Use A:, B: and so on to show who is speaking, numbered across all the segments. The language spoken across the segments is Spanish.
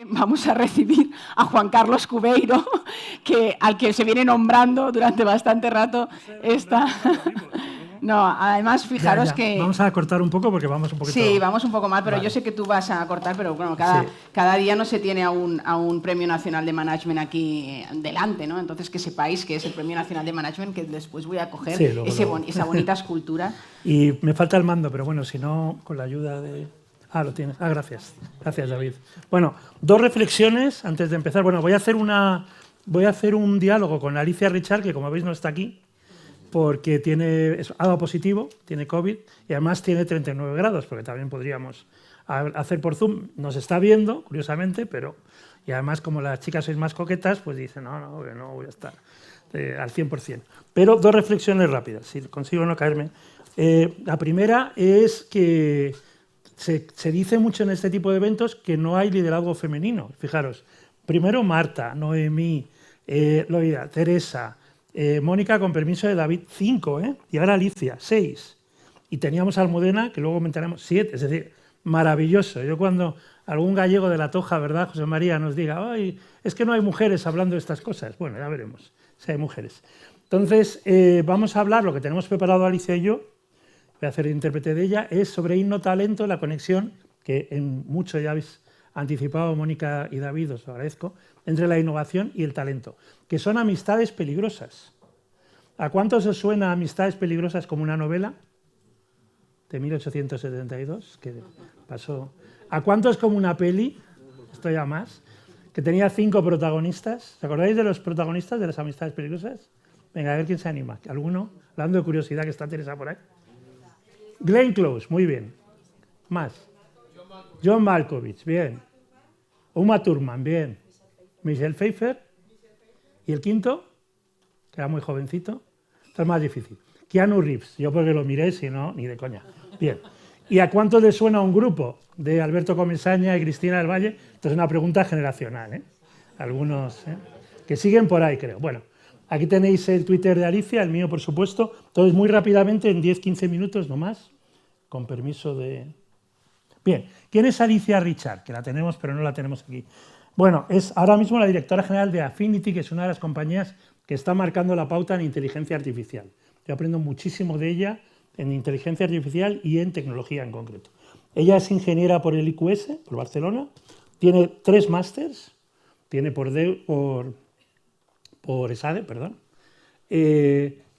A: Vamos a recibir a Juan Carlos Cubeiro, al que se viene nombrando durante bastante rato esta... No, además, fijaros que...
B: Vamos a cortar un poco porque vamos un poquito...
A: Sí, vamos un poco mal, pero yo sé que tú vas a cortar, pero bueno, cada día no se tiene a un Premio Nacional de Management aquí delante, ¿no? Entonces, que sepáis que es el Premio Nacional de Management, que después voy a coger esa bonita escultura.
B: Y me falta el mando, pero bueno, si no, con la ayuda de... Ah, lo tienes. Ah, gracias. Gracias, David. Bueno, dos reflexiones antes de empezar. Bueno, voy a hacer un diálogo con Alicia Richard, que como veis no está aquí, porque ha dado positivo, tiene COVID, y además tiene 39 grados, porque también podríamos hacer por Zoom. Nos está viendo, curiosamente, pero... Y además, como las chicas sois más coquetas, pues dicen, no voy a estar al 100%. Pero dos reflexiones rápidas, si consigo no caerme. La primera es que se dice mucho en este tipo de eventos que no hay liderazgo femenino. Fijaros, primero Marta, Noemí, Loida, Teresa, Mónica, con permiso de David, 5, y ahora Alicia, 6. Y teníamos a Almudena, que luego comentaremos, 7. Es decir, maravilloso. Yo cuando algún gallego de la Toja, ¿verdad, José María, nos diga, ay, es que no hay mujeres hablando de estas cosas? Bueno, ya veremos si hay mujeres. Entonces, vamos a hablar, lo que tenemos preparado Alicia y yo, voy a hacer el intérprete de ella, es sobre Innotalento, la conexión, que en mucho ya habéis anticipado Mónica y David, os lo agradezco, entre la innovación y el talento, que son amistades peligrosas. ¿A cuántos os suena Amistades peligrosas como una novela de 1872 que pasó? ¿A cuántos como una peli? Esto ya más, que tenía 5 protagonistas. ¿Os acordáis de los protagonistas de las Amistades peligrosas? Venga, a ver quién se anima. ¿Alguno? Hablando de curiosidad, que está Teresa por ahí. Glenn Close, muy bien. Más. John Malkovich, bien. Uma Thurman, bien. Michelle Pfeiffer. ¿Y el quinto? Que era muy jovencito. Esto es más difícil. Keanu Reeves. Yo porque lo miré, si no, ni de coña. Bien. ¿Y a cuánto les suena un grupo de Alberto Comesaña y Cristina del Valle? Esto es una pregunta generacional, Algunos que siguen por ahí, creo. Bueno, aquí tenéis el Twitter de Alicia, el mío, por supuesto. Entonces, muy rápidamente, en 10-15 minutos, no más, con permiso de... Bien, ¿quién es Alicia Richard? Que la tenemos, pero no la tenemos aquí. Bueno, es ahora mismo la directora general de Affinity, que es una de las compañías que está marcando la pauta en inteligencia artificial. Yo aprendo muchísimo de ella en inteligencia artificial y en tecnología en concreto. Ella es ingeniera por el IQS, por Barcelona, tiene 3 másters, tiene por ESADE, perdón,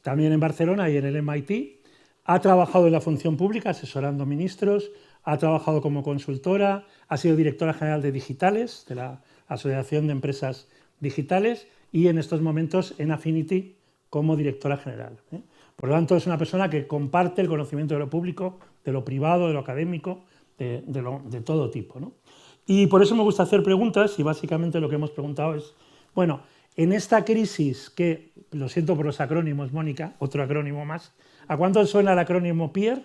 B: también en Barcelona y en el MIT. Ha trabajado en la función pública asesorando ministros, ha trabajado como consultora, ha sido directora general de Digitales, de la Asociación de Empresas Digitales, y en estos momentos en Affinity como directora general. Por lo tanto, es una persona que comparte el conocimiento de lo público, de lo privado, de lo académico, de todo tipo, ¿no? Y por eso me gusta hacer preguntas, y básicamente lo que hemos preguntado es, bueno, en esta crisis que, lo siento por los acrónimos, Mónica, otro acrónimo más, ¿a cuánto suena el acrónimo PIER?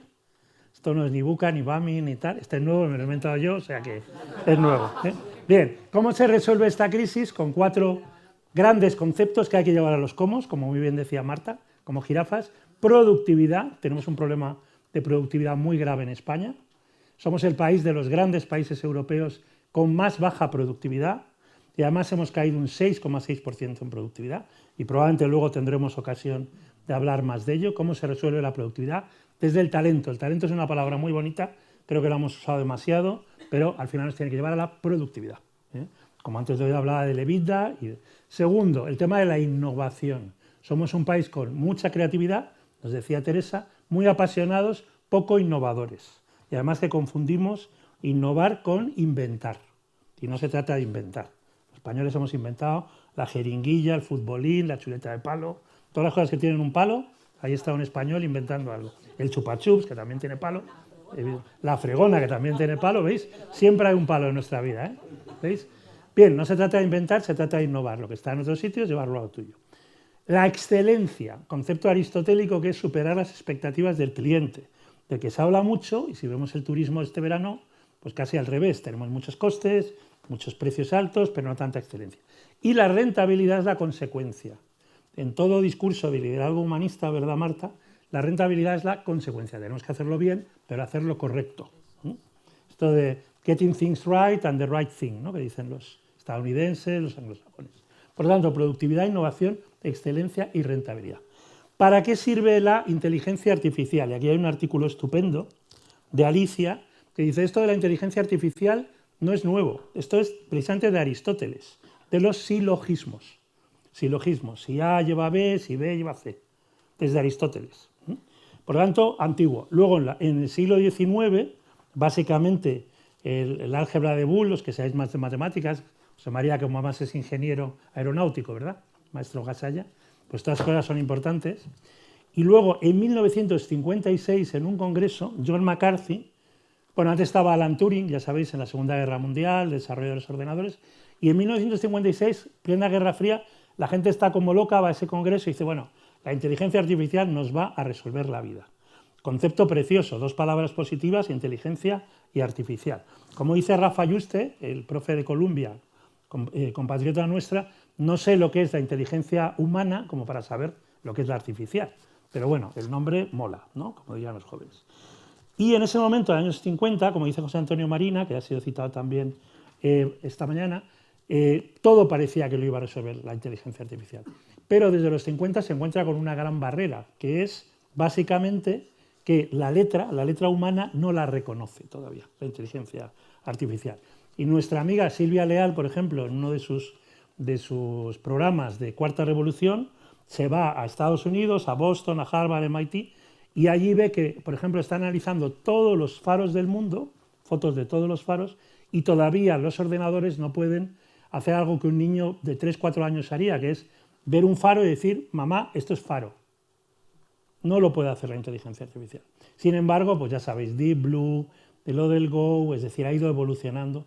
B: Esto no es ni Buca, ni BAMI, ni tal. Este es nuevo, me lo he inventado yo, o sea que es nuevo. Bien, ¿cómo se resuelve esta crisis? Con 4 grandes conceptos que hay que llevar a los comos, como muy bien decía Marta, como jirafas. Productividad, tenemos un problema de productividad muy grave en España. Somos el país de los grandes países europeos con más baja productividad y además hemos caído un 6,6% en productividad y probablemente luego tendremos ocasión de hablar más de ello. ¿Cómo se resuelve la productividad? Desde el talento. El talento es una palabra muy bonita, creo que la hemos usado demasiado, pero al final nos tiene que llevar a la productividad. Como antes de hoy hablaba del EBITDA. Segundo, el tema de la innovación. Somos un país con mucha creatividad, nos decía Teresa, muy apasionados, poco innovadores. Y además que confundimos innovar con inventar. Y no se trata de inventar. Los españoles hemos inventado la jeringuilla, el futbolín, la chuleta de palo, todas las cosas que tienen un palo. Ahí está un español inventando algo. El chupachups, que también tiene palo. La fregona, que también tiene palo, ¿veis? Siempre hay un palo en nuestra vida, ¿veis? Bien, no se trata de inventar, se trata de innovar. Lo que está en otros sitios, llevarlo a lo tuyo. La excelencia, concepto aristotélico que es superar las expectativas del cliente, del que se habla mucho, y si vemos el turismo este verano, pues casi al revés. Tenemos muchos costes, muchos precios altos, pero no tanta excelencia. Y la rentabilidad es la consecuencia. En todo discurso de liderazgo humanista, ¿verdad, Marta? La rentabilidad es la consecuencia. Tenemos que hacerlo bien, pero hacerlo correcto. Esto de getting things right and the right thing, ¿no? Que dicen los estadounidenses, los anglosajones. Por lo tanto, productividad, innovación, excelencia y rentabilidad. ¿Para qué sirve la inteligencia artificial? Y aquí hay un artículo estupendo de Alicia que dice esto de la inteligencia artificial no es nuevo, esto es precisamente de Aristóteles, de los silogismos. Silogismos, si A lleva B, si B lleva C, desde Aristóteles. Por lo tanto, antiguo. Luego, en el siglo XIX, básicamente, el álgebra de Boole, los que seáis más de matemáticas, José María, como además es ingeniero aeronáutico, ¿verdad? Maestro Gasalla, pues todas las cosas son importantes. Y luego, en 1956, en un congreso, John McCarthy, bueno, antes estaba Alan Turing, ya sabéis, en la Segunda Guerra Mundial, desarrollo de los ordenadores, y en 1956, plena Guerra Fría, la gente está como loca, va a ese congreso y dice, bueno, la inteligencia artificial nos va a resolver la vida. Concepto precioso, dos palabras positivas, inteligencia y artificial. Como dice Rafa Yuste, el profe de Columbia, compatriota nuestra, no sé lo que es la inteligencia humana como para saber lo que es la artificial. Pero bueno, el nombre mola, ¿no? Como dirían los jóvenes. Y en ese momento, en los años 50, como dice José Antonio Marina, que ha sido citado también esta mañana, todo parecía que lo iba a resolver la inteligencia artificial. Pero desde los 50 se encuentra con una gran barrera, que es básicamente que la letra humana no la reconoce todavía, la inteligencia artificial. Y nuestra amiga Silvia Leal, por ejemplo, en uno de sus programas de Cuarta Revolución, se va a Estados Unidos, a Boston, a Harvard, MIT, y allí ve que, por ejemplo, está analizando todos los faros del mundo, fotos de todos los faros, y todavía los ordenadores no pueden hacer algo que un niño de 3-4 años haría, que es ver un faro y decir, mamá, esto es faro. No lo puede hacer la inteligencia artificial. Sin embargo, pues ya sabéis, Deep Blue, lo del Go, es decir, ha ido evolucionando.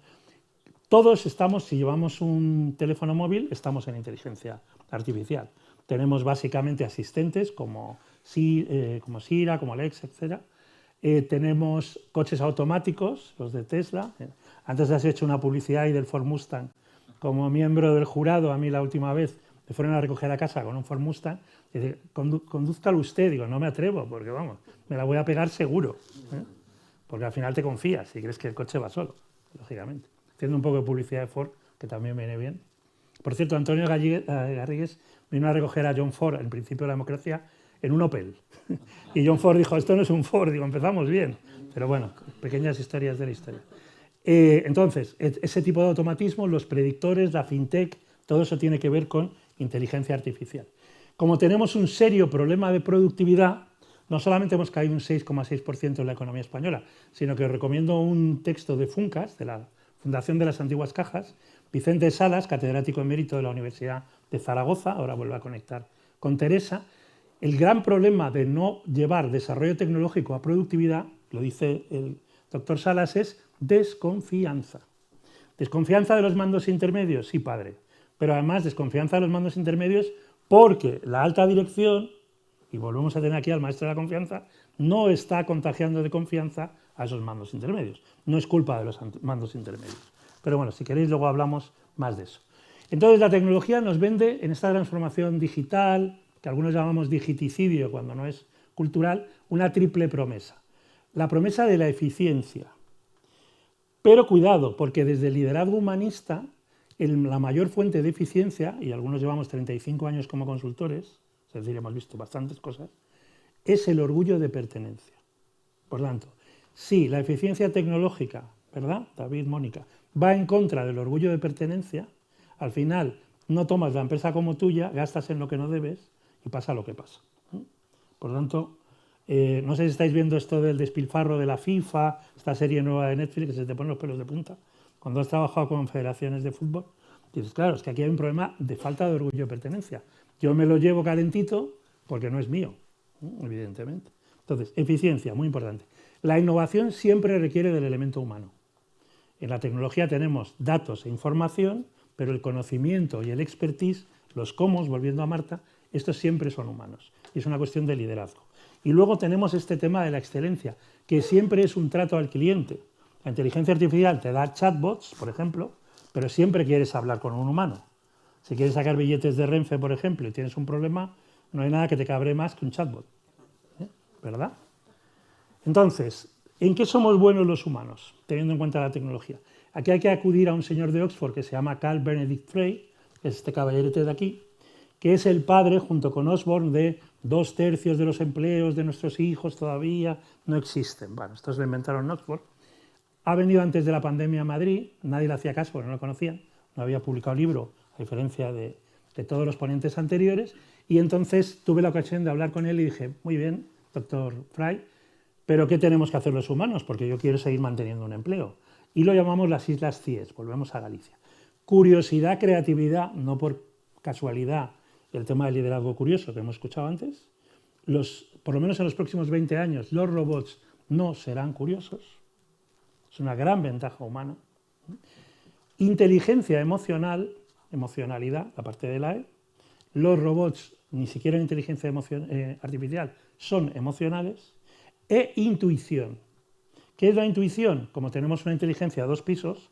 B: Todos estamos, si llevamos un teléfono móvil, estamos en inteligencia artificial. Tenemos básicamente asistentes como Sira, como Alexa, etc. Tenemos coches automáticos, los de Tesla. Antes has hecho una publicidad ahí del Ford Mustang. Como miembro del jurado, a mí la última vez me fueron a recoger a casa con un Ford Mustang. Y dice, condúzcalo usted. Digo, no me atrevo, porque vamos, me la voy a pegar seguro. Porque al final te confías y crees que el coche va solo, lógicamente. Haciendo un poco de publicidad de Ford, que también viene bien. Por cierto, Antonio Garrigues vino a recoger a John Ford, en principio de la democracia, en un Opel. Y John Ford dijo, esto no es un Ford. Digo, empezamos bien. Pero bueno, pequeñas historias de la historia. Entonces, ese tipo de automatismos, los predictores, la fintech, todo eso tiene que ver con inteligencia artificial. Como tenemos un serio problema de productividad, no solamente hemos caído un 6,6% en la economía española, sino que os recomiendo un texto de Funcas, de la Fundación de las Antiguas Cajas, Vicente Salas, catedrático emérito de la Universidad de Zaragoza, ahora vuelve a conectar con Teresa. El gran problema de no llevar desarrollo tecnológico a productividad, lo dice el doctor Salas, es desconfianza. ¿Desconfianza de los mandos intermedios? Sí, padre. Pero además desconfianza de los mandos intermedios porque la alta dirección, y volvemos a tener aquí al maestro de la confianza, no está contagiando de confianza a esos mandos intermedios. No es culpa de los mandos intermedios. Pero bueno, si queréis luego hablamos más de eso. Entonces la tecnología nos vende en esta transformación digital, que algunos llamamos digiticidio cuando no es cultural, una triple promesa. La promesa de la eficiencia. Pero cuidado, porque desde el liderazgo humanista, la mayor fuente de eficiencia, y algunos llevamos 35 años como consultores, es decir, hemos visto bastantes cosas, es el orgullo de pertenencia. Por tanto, si la eficiencia tecnológica, ¿verdad, David, Mónica, va en contra del orgullo de pertenencia, al final no tomas la empresa como tuya, gastas en lo que no debes y pasa lo que pasa. Por lo tanto, no sé si estáis viendo esto del despilfarro de la FIFA, esta serie nueva de Netflix que se te ponen los pelos de punta. Cuando has trabajado con federaciones de fútbol, dices, claro, es que aquí hay un problema de falta de orgullo de pertenencia. Yo me lo llevo calentito porque no es mío, evidentemente. Entonces, eficiencia, muy importante. La innovación siempre requiere del elemento humano. En la tecnología tenemos datos e información, pero el conocimiento y el expertise, los cómo, volviendo a Marta, estos siempre son humanos. Y es una cuestión de liderazgo. Y luego tenemos este tema de la excelencia, que siempre es un trato al cliente. La inteligencia artificial te da chatbots, por ejemplo, pero siempre quieres hablar con un humano. Si quieres sacar billetes de Renfe, por ejemplo, y tienes un problema, no hay nada que te cabre más que un chatbot. ¿Verdad? Entonces, ¿En qué somos buenos los humanos, teniendo en cuenta la tecnología? Aquí hay que acudir a un señor de Oxford que se llama Carl Benedict Frey, que es este caballerete de aquí, que es el padre, junto con Osborne, de 2/3 de los empleos de nuestros hijos todavía no existen. Bueno, estos lo inventaron en Oxford. Ha venido antes de la pandemia a Madrid, nadie le hacía caso porque no lo conocían, no había publicado libro, a diferencia de todos los ponentes anteriores, y entonces tuve la ocasión de hablar con él y dije, muy bien, doctor Frey, pero ¿qué tenemos que hacer los humanos? Porque yo quiero seguir manteniendo un empleo. Y lo llamamos las Islas CIES, volvemos a Galicia. Curiosidad, creatividad, no por casualidad, el tema del liderazgo curioso que hemos escuchado antes, por lo menos en los próximos 20 años, los robots no serán curiosos. Es una gran ventaja humana. Inteligencia emocional, emocionalidad, la parte de la E. Los robots, ni siquiera en inteligencia artificial, son emocionales. E intuición. ¿Qué es la intuición? Como tenemos una inteligencia a 2 pisos,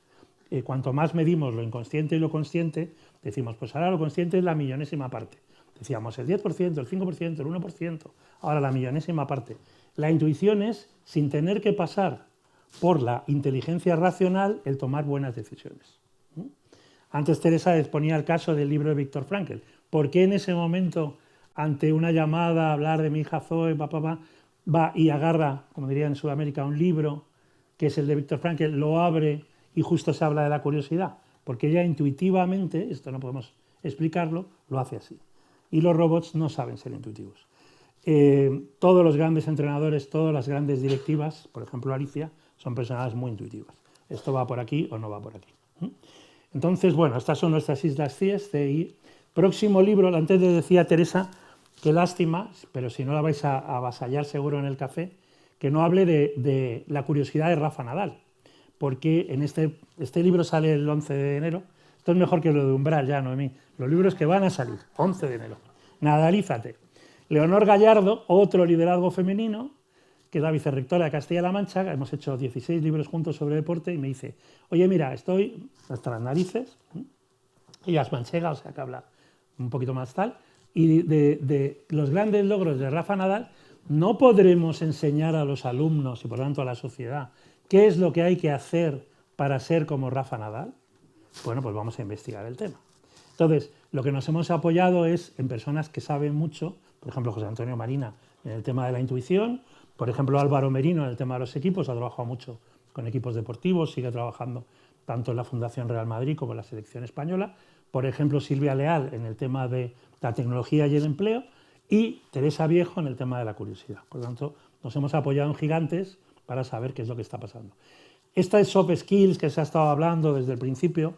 B: cuanto más medimos lo inconsciente y lo consciente, decimos, pues ahora lo consciente es la millonésima parte. Decíamos el 10%, el 5%, el 1%, ahora la millonésima parte. La intuición es, sin tener que pasar por la inteligencia racional, el tomar buenas decisiones. Antes Teresa exponía el caso del libro de Viktor Frankl. ¿Por qué en ese momento, ante una llamada, hablar de mi hija Zoe, va y agarra, como diría en Sudamérica, un libro que es el de Viktor Frankl, lo abre y justo se habla de la curiosidad? Porque ella intuitivamente, esto no podemos explicarlo, lo hace así. Y los robots no saben ser intuitivos. Todos los grandes entrenadores, todas las grandes directivas, por ejemplo Alicia, son personas muy intuitivas. Esto va por aquí o no va por aquí. Entonces, bueno, estas son nuestras Islas CIES, CI. Próximo libro, antes le decía Teresa, qué lástima, pero si no la vais a avasallar seguro en el café, que no hable de la curiosidad de Rafa Nadal, porque en este libro sale el 11 de enero, esto es mejor que lo de Umbral ya, Noemí, los libros que van a salir, 11 de enero, Nadalízate. Leonor Gallardo, otro liderazgo femenino, que es la vicerrectora de Castilla-La Mancha, hemos hecho 16 libros juntos sobre deporte, y me dice, oye, mira, estoy hasta las narices, ella es manchega, o sea que habla un poquito más tal, y de los grandes logros de Rafa Nadal no podremos enseñar a los alumnos y por tanto a la sociedad qué es lo que hay que hacer para ser como Rafa Nadal. Bueno, pues vamos a investigar el tema. Entonces, lo que nos hemos apoyado es en personas que saben mucho, por ejemplo, José Antonio Marina en el tema de la intuición, por ejemplo, Álvaro Merino en el tema de los equipos, ha trabajado mucho con equipos deportivos, sigue trabajando tanto en la Fundación Real Madrid como en la selección española, por ejemplo, Silvia Leal en el tema de la tecnología y el empleo, y Teresa Viejo en el tema de la curiosidad. Por lo tanto, nos hemos apoyado en gigantes para saber qué es lo que está pasando. Esta es Soft Skills, que se ha estado hablando desde el principio,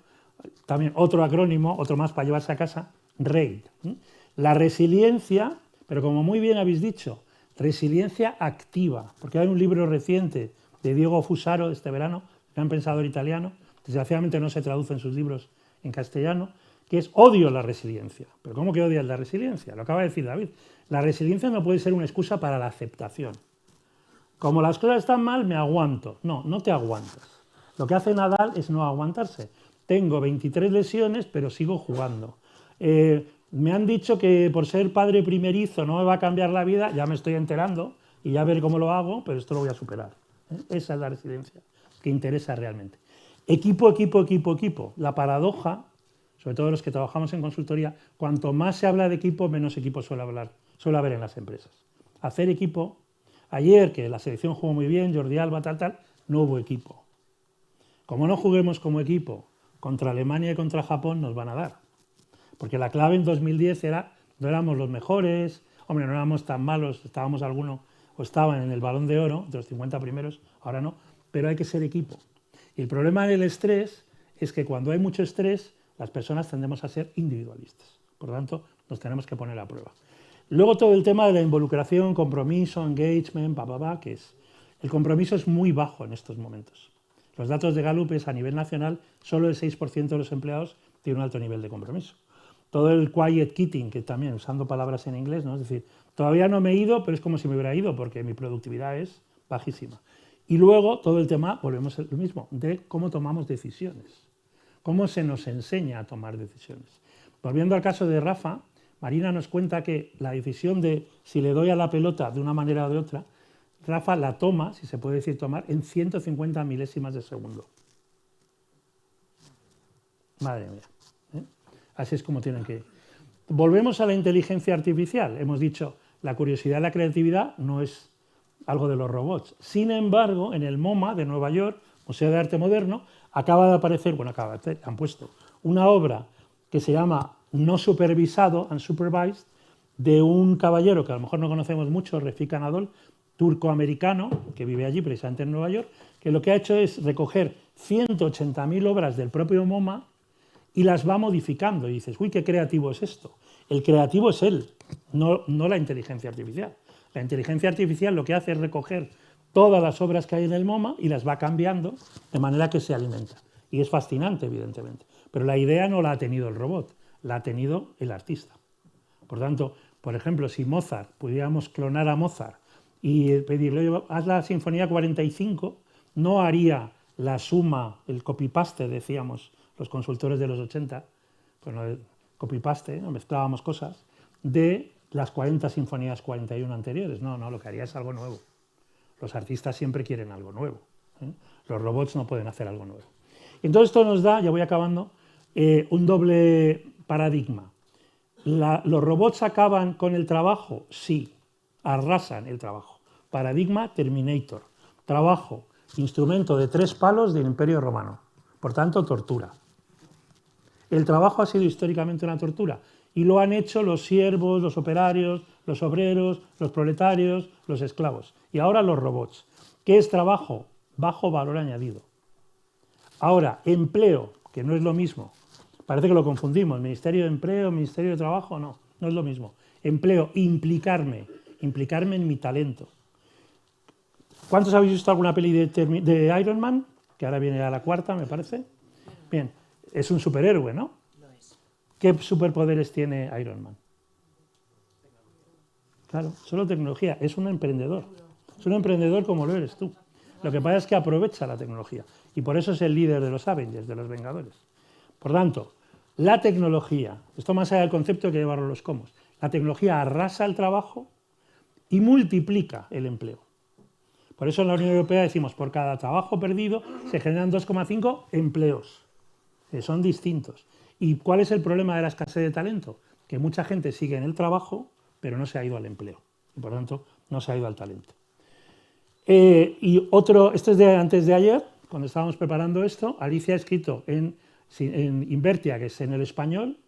B: también otro acrónimo, otro más para llevarse a casa, RAID. La resiliencia, pero como muy bien habéis dicho, resiliencia activa, porque hay un libro reciente de Diego Fusaro de este verano, gran pensador italiano, desgraciadamente no se traduce en sus libros en castellano, que es Odio la resiliencia. ¿Pero cómo que odias la resiliencia? Lo acaba de decir David. La resiliencia no puede ser una excusa para la aceptación. Como las cosas están mal, me aguanto. No, no te aguantas. Lo que hace Nadal es no aguantarse. Tengo 23 lesiones, pero sigo jugando. Me han dicho que por ser padre primerizo no me va a cambiar la vida, ya me estoy enterando y ya veré cómo lo hago, pero esto lo voy a superar. Esa es la resiliencia que interesa realmente. Equipo, equipo, equipo, equipo. La paradoja, sobre todo los que trabajamos en consultoría, cuanto más se habla de equipo, menos equipo suele haber en las empresas. Hacer equipo. Ayer, que la selección jugó muy bien, Jordi Alba, tal, no hubo equipo. Como no juguemos como equipo contra Alemania y contra Japón, nos van a dar. Porque la clave en 2010 era, no éramos los mejores, hombre, no éramos tan malos, estábamos algunos, o estaban en el Balón de Oro, de los 50 primeros, ahora no, pero hay que ser equipo. Y el problema del estrés es que cuando hay mucho estrés, las personas tendemos a ser individualistas. Por lo tanto, nos tenemos que poner a prueba. Luego todo el tema de la involucración, compromiso, engagement, que es. El compromiso es muy bajo en estos momentos. Los datos de Gallup es a nivel nacional, solo el 6% de los empleados tiene un alto nivel de compromiso. Todo el quiet quitting, que también usando palabras en inglés, ¿no? Es decir, todavía no me he ido, pero es como si me hubiera ido porque mi productividad es bajísima. Y luego todo el tema, volvemos a lo mismo, de cómo tomamos decisiones, cómo se nos enseña a tomar decisiones. Volviendo al caso de Rafa, Marina nos cuenta que la decisión de si le doy a la pelota de una manera o de otra, Rafa la toma, si se puede decir tomar, en 150 milésimas de segundo. Madre mía. ¿Eh? Así es como tienen que ir. Volvemos a la inteligencia artificial. Hemos dicho, la curiosidad y la creatividad no es algo de los robots. Sin embargo, en el MoMA de Nueva York, Museo de Arte Moderno, acaba de aparecer, han puesto una obra que se llama No supervisado, unsupervised, de un caballero que a lo mejor no conocemos mucho, Refik Anadol, turco-americano, que vive allí precisamente en Nueva York, que lo que ha hecho es recoger 180.000 obras del propio MoMA y las va modificando. Y dices, uy, qué creativo es esto. El creativo es él, no la inteligencia artificial. La inteligencia artificial lo que hace es recoger todas las obras que hay en el MoMA y las va cambiando de manera que se alimenta. Y es fascinante, evidentemente. Pero la idea no la ha tenido el robot, la ha tenido el artista. Por tanto, por ejemplo, si Mozart, pudiéramos clonar a Mozart y pedirle, haz la Sinfonía 45, no haría la suma, el copy-paste, decíamos los consultores de los 80, bueno, el copy-paste, ¿no? Mezclábamos cosas, de las 40 sinfonías 41 anteriores. No, lo que haría es algo nuevo. Los artistas siempre quieren algo nuevo, ¿eh? Los robots no pueden hacer algo nuevo. Entonces esto nos da, ya voy acabando, un doble paradigma. ¿Los robots acaban con el trabajo? Sí, arrasan el trabajo. Paradigma Terminator. Trabajo, instrumento de 3 palos del Imperio Romano. Por tanto, tortura. El trabajo ha sido históricamente una tortura y lo han hecho los siervos, los operarios, los obreros, los proletarios, los esclavos. Y ahora los robots. ¿Qué es trabajo? Bajo valor añadido. Ahora, empleo, que no es lo mismo. Parece que lo confundimos. Ministerio de Empleo, Ministerio de Trabajo, no es lo mismo. Empleo, implicarme en mi talento. ¿Cuántos habéis visto alguna peli de Iron Man? Que ahora viene a la 4ª, me parece. Bien, es un superhéroe, ¿no? ¿Qué superpoderes tiene Iron Man? Claro, solo tecnología. Es un emprendedor. Es un emprendedor como lo eres tú. Lo que pasa es que aprovecha la tecnología. Y por eso es el líder de los Avengers, de los Vengadores. Por tanto, la tecnología, esto más allá del concepto que llevarlo los comos, la tecnología arrasa el trabajo y multiplica el empleo. Por eso en la Unión Europea decimos, por cada trabajo perdido se generan 2,5 empleos, que son distintos. ¿Y cuál es el problema de la escasez de talento? Que mucha gente sigue en el trabajo, pero no se ha ido al empleo. Y por tanto, no se ha ido al talento. Y otro, esto es de antes de ayer, cuando estábamos preparando esto, Alicia ha escrito en Invertia, que es en el español,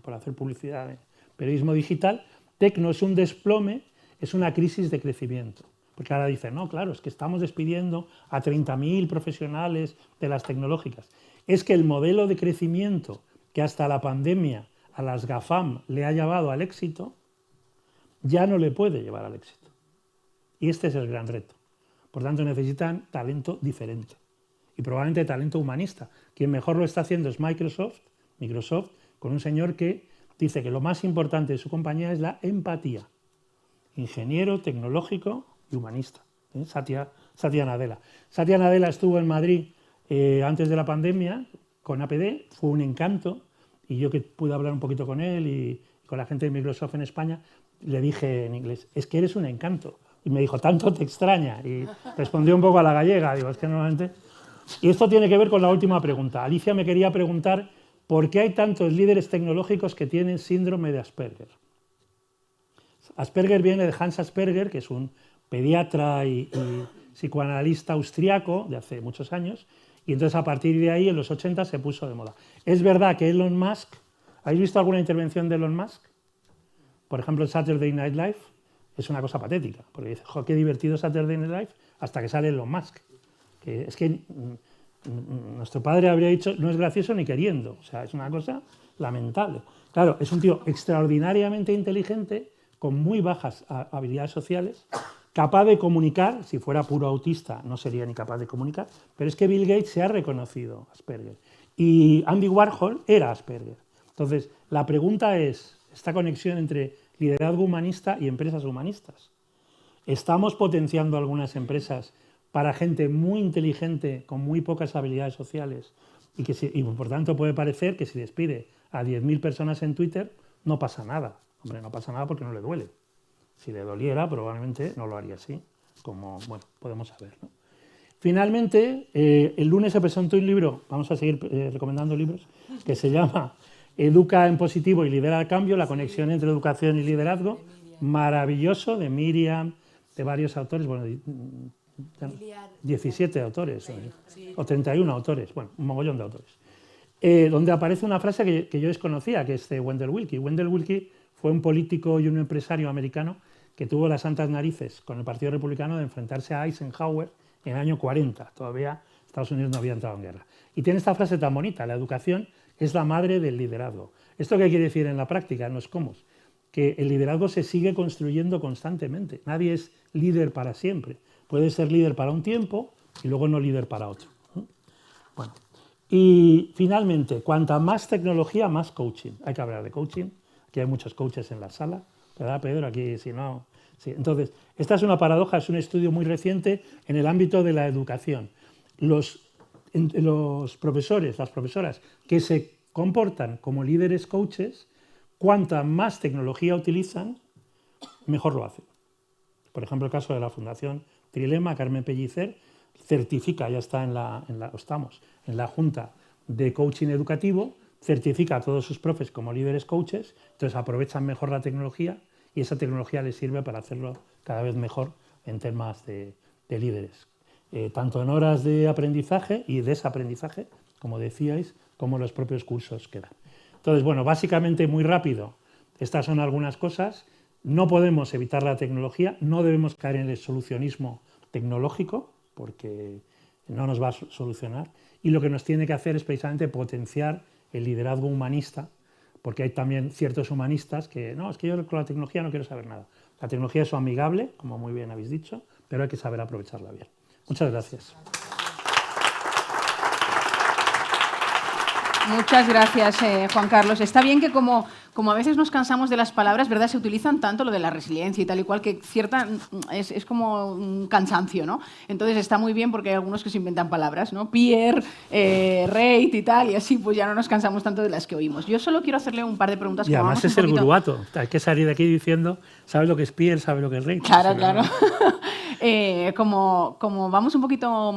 B: por hacer publicidad de periodismo digital, Tecno es un desplome, es una crisis de crecimiento. Porque ahora dicen, no, claro, es que estamos despidiendo a 30.000 profesionales de las tecnológicas. Es que el modelo de crecimiento que hasta la pandemia a las GAFAM le ha llevado al éxito, ya no le puede llevar al éxito. Y este es el gran reto. Por tanto, necesitan talento diferente. Y probablemente talento humanista. Quien mejor lo está haciendo es Microsoft, con un señor que dice que lo más importante de su compañía es la empatía. Ingeniero, tecnológico y humanista. Satya Nadella. Satya Nadella estuvo en Madrid antes de la pandemia con APD, fue un encanto, y yo que pude hablar un poquito con él y con la gente de Microsoft en España, le dije en inglés, es que eres un encanto. Y me dijo, tanto te extraña. Y respondió un poco a la gallega, digo, es que normalmente... Y esto tiene que ver con la última pregunta. Alicia me quería preguntar por qué hay tantos líderes tecnológicos que tienen síndrome de Asperger. Asperger viene de Hans Asperger, que es un pediatra y psicoanalista austriaco de hace muchos años, y entonces a partir de ahí, en los 80, se puso de moda. Es verdad que Elon Musk, ¿habéis visto alguna intervención de Elon Musk? Por ejemplo, en Saturday Night Live, es una cosa patética, porque dice, jo, qué divertido Saturday Night Live, hasta que sale Elon Musk. Que es que nuestro padre habría dicho, no es gracioso ni queriendo, o sea, es una cosa lamentable. Claro, es un tío extraordinariamente inteligente, con muy bajas habilidades sociales, capaz de comunicar, si fuera puro autista no sería ni capaz de comunicar, pero es que Bill Gates se ha reconocido Asperger. Y Andy Warhol era Asperger. Entonces, la pregunta es, esta conexión entre liderazgo humanista y empresas humanistas. ¿Estamos potenciando algunas empresas para gente muy inteligente, con muy pocas habilidades sociales, y por tanto puede parecer que si despide a 10.000 personas en Twitter, no pasa nada? Hombre, no pasa nada porque no le duele. Si le doliera, probablemente no lo haría así. como bueno, podemos saber, ¿no? Finalmente, el lunes se presentó un libro, vamos a seguir recomendando libros, que se llama Educa en positivo y lidera el cambio, la conexión entre educación y liderazgo, maravilloso, de Miriam, de varios autores, bueno, 17 autores, o 31 autores, bueno, un mogollón de autores, donde aparece una frase que yo desconocía, que es de Wendell Willkie. Wendell Willkie fue un político y un empresario americano que tuvo las santas narices con el Partido Republicano de enfrentarse a Eisenhower en el año 40. Todavía Estados Unidos no había entrado en guerra. Y tiene esta frase tan bonita: la educación es la madre del liderazgo. ¿Esto qué quiere decir en la práctica? No es cómo. Que el liderazgo se sigue construyendo constantemente. Nadie es líder para siempre. Puede ser líder para un tiempo y luego no líder para otro. Bueno. Y finalmente, cuanta más tecnología, más coaching. Hay que hablar de coaching. Aquí hay muchos coaches en la sala, ¿verdad, Pedro? Aquí, si no... Sí. Entonces, esta es una paradoja, es un estudio muy reciente en el ámbito de la educación. Los profesores, las profesoras que se comportan como líderes coaches, cuanta más tecnología utilizan, mejor lo hacen. Por ejemplo, el caso de la Fundación Trilema, Carmen Pellicer certifica, ya está estamos en la Junta de Coaching Educativo, certifica a todos sus profes como líderes coaches, entonces aprovechan mejor la tecnología y esa tecnología les sirve para hacerlo cada vez mejor en temas de líderes. Tanto en horas de aprendizaje y desaprendizaje, como decíais, como los propios cursos que dan. Entonces, bueno, básicamente muy rápido, estas son algunas cosas. No podemos evitar la tecnología, no debemos caer en el solucionismo tecnológico, porque no nos va a solucionar. Y lo que nos tiene que hacer es precisamente potenciar el liderazgo humanista, porque hay también ciertos humanistas que, no, es que yo con la tecnología no quiero saber nada. La tecnología es amigable, como muy bien habéis dicho, pero hay que saber aprovecharla bien. Muchas gracias.
A: Muchas gracias, Juan Carlos. Está bien que como a veces nos cansamos de las palabras, ¿verdad? Se utilizan tanto lo de la resiliencia y tal y cual, que es como un cansancio, ¿no? Entonces está muy bien porque hay algunos que se inventan palabras, ¿no? Peer, rate y tal, y así pues ya no nos cansamos tanto de las que oímos. Yo solo quiero hacerle un par de preguntas.
B: Y además es el guruato. Hay que salir de aquí diciendo, ¿sabes lo que es peer? ¿Sabes lo que es rate?
A: Claro, claro. Como vamos un poquito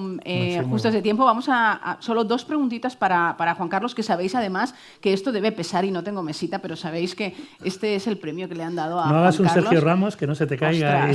A: justos de tiempo, vamos a solo dos preguntitas para Juan Carlos, que sabéis además que esto debe pesar y no tengo mesita, pero sabéis que este es el premio que le han dado a Juan Carlos.
B: No hagas un Sergio Ramos que no se te caiga.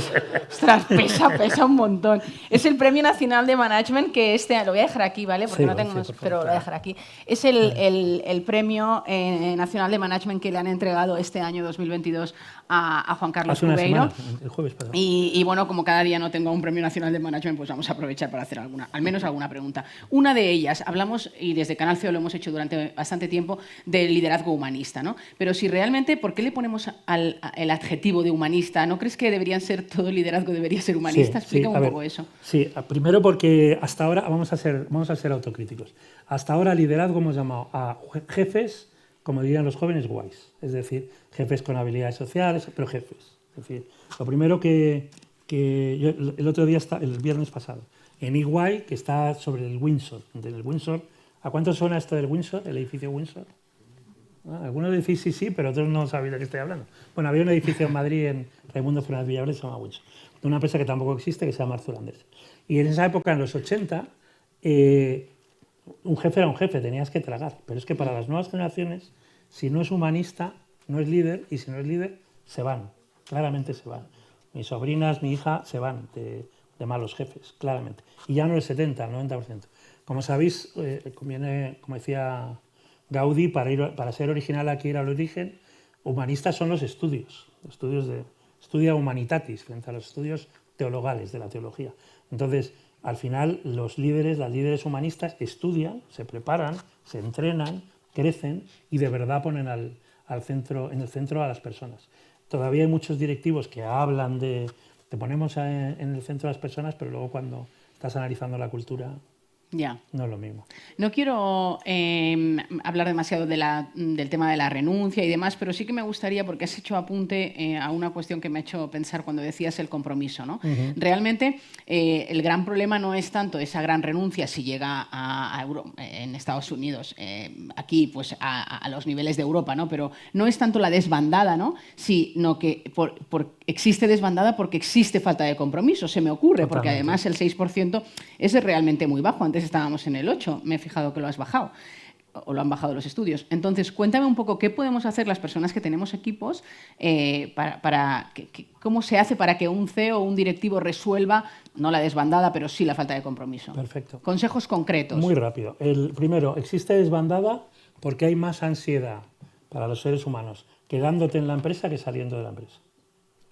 A: Ostras, pesa un montón. Es el Premio Nacional de Management que lo voy a dejar aquí, ¿vale? Porque no tengo más, pero lo voy a dejar aquí. Es el Premio Nacional de Management que le han entregado este año 2022 a Juan Carlos Cubeiro.
B: El jueves pasado.
A: Y bueno, como cada día no tengo un Premio Nacional de Management, pues vamos a aprovechar para hacer al menos alguna pregunta. Una de ellas, hablamos, y desde Canal CEO lo hemos hecho durante bastante tiempo, del liderazgo humanista, ¿no? Pero si realmente, ¿por qué le ponemos el adjetivo de humanista? ¿No crees que deberían ser, todo el liderazgo debería ser humanista? Explícame un poco eso.
B: Sí, primero porque hasta ahora, vamos a ser autocríticos, hasta ahora liderazgo hemos llamado a jefes, como dirían los jóvenes, guays. Es decir, jefes con habilidades sociales, pero jefes. Es decir, lo primero que yo, el otro día, el viernes pasado, en EY, que está sobre el Windsor. En el Windsor, ¿a cuánto suena esto del Windsor, el edificio Windsor? Algunos decís sí, pero otros no sabéis de qué estoy hablando. Bueno, había un edificio en Madrid, en Raimundo Fernández Villabre, que se llama Windsor, de una empresa que tampoco existe, que se llama Arthur Andersen. Y en esa época, en los 80, un jefe era un jefe, tenías que tragar. Pero es que para las nuevas generaciones, si no es humanista, no es líder, y si no es líder, se van. Claramente se van. Mis sobrinas, mi hija, se van de malos jefes, claramente. Y ya no el 70, el 90%. Como sabéis, conviene, como decía Gaudí, para ser original aquí ir al origen, humanistas son los estudios. Estudia humanitatis, frente a los estudios teologales de la teología. Entonces, al final, las líderes humanistas estudian, se preparan, se entrenan, crecen y de verdad ponen en el centro a las personas. Todavía hay muchos directivos que hablan te ponemos en el centro a las personas, pero luego cuando estás analizando la cultura,
A: Ya.
B: No es lo mismo.
A: No quiero hablar demasiado del tema de la renuncia y demás, pero sí que me gustaría, porque has hecho apunte a una cuestión que me ha hecho pensar cuando decías el compromiso, ¿no? Realmente el gran problema no es tanto esa gran renuncia si llega en Estados Unidos, aquí pues a los niveles de Europa, ¿no? Pero no es tanto la desbandada, ¿no? Sino que existe desbandada porque existe falta de compromiso, se me ocurre, porque además el 6% es realmente muy bajo. Antes estábamos en el 8%, me he fijado que lo has bajado, o lo han bajado los estudios. Entonces, cuéntame un poco qué podemos hacer las personas que tenemos equipos, cómo se hace para que un CEO o un directivo resuelva, no la desbandada, pero sí la falta de compromiso.
B: Perfecto.
A: Consejos concretos.
B: Muy rápido. Primero, existe desbandada porque hay más ansiedad para los seres humanos quedándote en la empresa que saliendo de la empresa.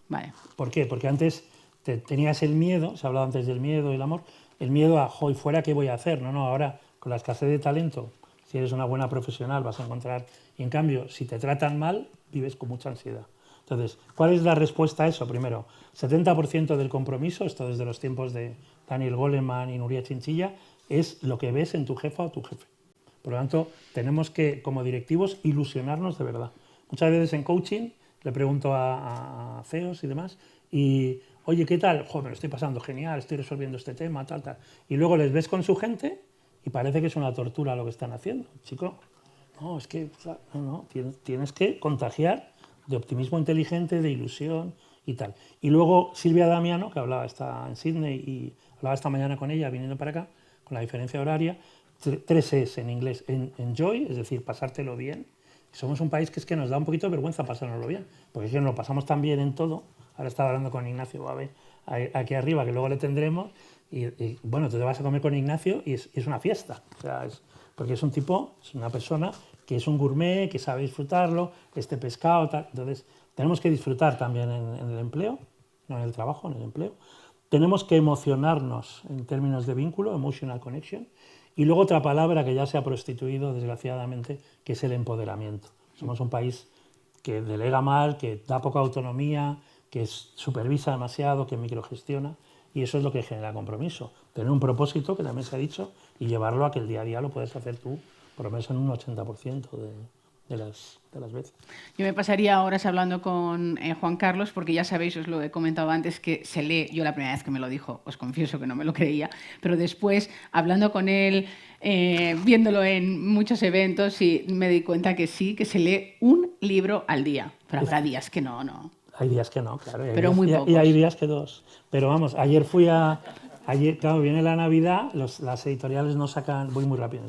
A: Vale.
B: ¿Por qué? Porque antes tenías el miedo, se ha hablado antes del miedo y el amor, el miedo a, ¿y fuera qué voy a hacer? No, ahora con la escasez de talento, si eres una buena profesional vas a encontrar, y en cambio, si te tratan mal, vives con mucha ansiedad. Entonces, ¿cuál es la respuesta a eso? Primero, 70% del compromiso, esto desde los tiempos de Daniel Goleman y Nuria Chinchilla, es lo que ves en tu jefa o tu jefe. Por lo tanto, tenemos que, como directivos, ilusionarnos de verdad. Muchas veces en coaching le pregunto a CEOs y demás, y oye, ¿qué tal? Joder, me lo estoy pasando genial, estoy resolviendo este tema, tal. Y luego les ves con su gente y parece que es una tortura lo que están haciendo. Chico, no, es que no, tienes que contagiar de optimismo inteligente, de ilusión y tal. Y luego Silvia Damiano, que está en Sydney y hablaba esta mañana con ella viniendo para acá, con la diferencia horaria, 3 Es en inglés, enjoy, es decir, pasártelo bien. Somos un país que es que nos da un poquito de vergüenza pasárnoslo bien, porque es que nos lo pasamos tan bien en todo. Ahora estaba hablando con Ignacio Babe aquí arriba, que luego le tendremos, y bueno, tú te vas a comer con Ignacio y es una fiesta, o sea, porque es un tipo, es una persona que es un gourmet, que sabe disfrutarlo, este pescado, tal. Entonces, tenemos que disfrutar también en el empleo, no en el trabajo, en el empleo. Tenemos que emocionarnos en términos de vínculo, emotional connection, y luego otra palabra que ya se ha prostituido, desgraciadamente, que es el empoderamiento. Somos un país que delega mal, que da poca autonomía, que supervisa demasiado, que microgestiona, y eso es lo que genera compromiso. Tener un propósito, que también se ha dicho, y llevarlo a que el día a día lo puedes hacer tú, por lo menos en un 80% de las veces.
A: Yo me pasaría horas hablando con Juan Carlos, porque ya sabéis, os lo he comentado antes, que se lee, yo la primera vez que me lo dijo, os confieso que no me lo creía, pero después, hablando con él, viéndolo en muchos eventos, y me di cuenta que sí, que se lee un libro al día, pero habrá días que no.
B: Hay días que no, claro.
A: Pero muy pocos.
B: Y hay días que 2. Pero vamos, ayer, claro, viene la Navidad, las editoriales no sacan, voy muy rápido.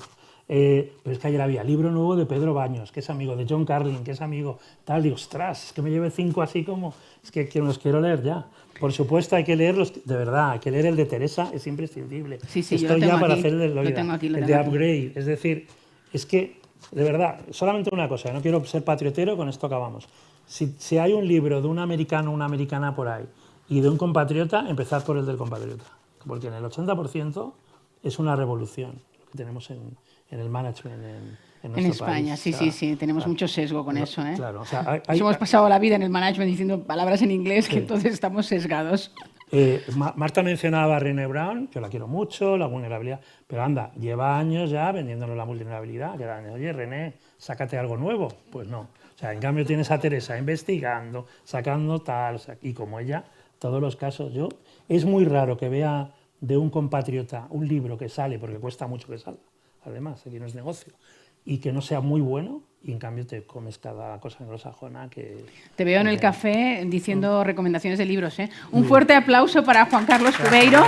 B: Pero es que ayer había libro nuevo de Pedro Baños, que es amigo de John Carlin, que es amigo tal. Digo, ostras, es que me lleve 5 así como, es que los quiero leer ya. Por supuesto, hay que leerlos, de verdad, hay que leer el de Teresa, es imprescindible.
A: Sí,
B: estoy ya para hacer el de Loida,
A: el
B: de Upgrade. Es decir, es que, de verdad, solamente una cosa, no quiero ser patriotero, con esto acabamos. Si hay un libro de un americano o una americana por ahí y de un compatriota, empezad por el del compatriota. Porque en el 80% es una revolución que tenemos en el management en nuestro
A: España,
B: país.
A: Sí, tenemos mucho sesgo con eso.
B: Claro, o sea,
A: hemos pasado la vida en el management diciendo palabras en inglés, que entonces estamos sesgados.
B: Marta mencionaba a Brené Brown, yo la quiero mucho, la vulnerabilidad, pero anda, lleva años ya vendiéndonos la vulnerabilidad, que era, oye, René, sácate algo nuevo. Pues no. O sea, en cambio tienes a Teresa investigando, sacando tal, y como ella, todos los casos. Es muy raro que vea de un compatriota un libro que sale, porque cuesta mucho que salga, además, aquí no es negocio, y que no sea muy bueno, y en cambio te comes cada cosa anglosajona que...
A: Te veo en el café diciendo recomendaciones de libros. Un fuerte aplauso para Juan Carlos Cubeiro.